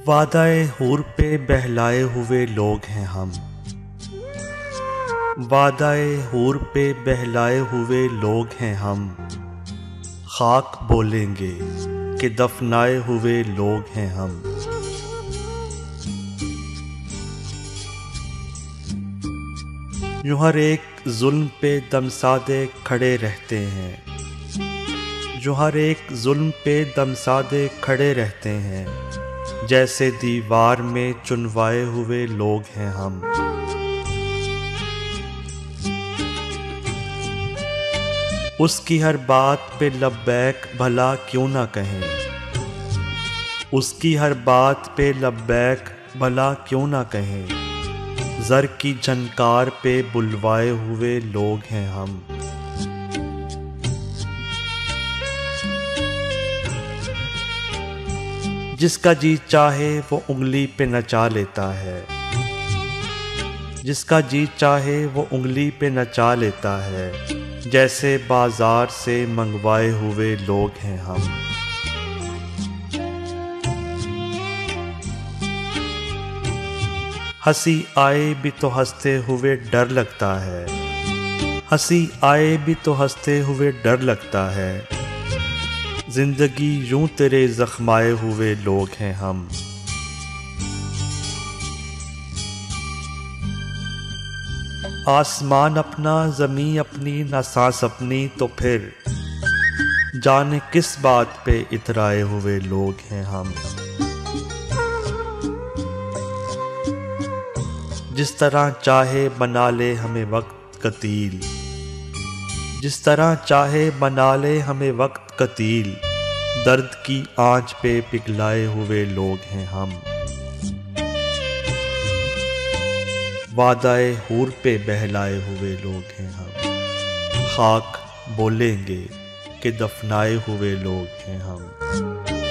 वादाए हूर पे बहलाए हुए लोग हैं हम। वादाए हूर पे बहलाए हुए लोग हैं हम। खाक बोलेंगे कि दफनाए हुए लोग हैं हम। यूं हर एक जुल्म पे दमसादे खड़े रहते हैं। जो हर एक जुल्म पे दमसादे खड़े रहते हैं। जैसे दीवार में चुनवाए हुए लोग हैं हम। उसकी हर बात पे लब्बैक भला क्यों ना कहें। उसकी हर बात पे लब्बैक भला क्यों ना कहें। ज़र की झनकार पे बुलवाए हुए लोग हैं हम। जिसका जी चाहे वो उंगली पे नचा लेता है। जिसका जी चाहे वो उंगली पे नचा लेता है। जैसे बाजार से मंगवाए हुए लोग हैं हम। हंसी आए भी तो हंसते हुए डर लगता है। हंसी आए भी तो हंसते हुए डर लगता है। जिंदगी यूं तेरे जख्माए हुए लोग हैं हम। आसमान अपना ज़मीं अपनी ना सांस अपनी तो फिर जाने किस बात पे इतराए हुए लोग हैं हम। जिस तरह चाहे बना ले हमें वक्त कतील। जिस तरह चाहे बना ले हमें वक्त कतील। दर्द की आंच पे पिघलाए हुए लोग हैं हम। वादाए हूर पे बहलाए हुए लोग हैं हम। खाक बोलेंगे कि दफनाए हुए लोग हैं हम।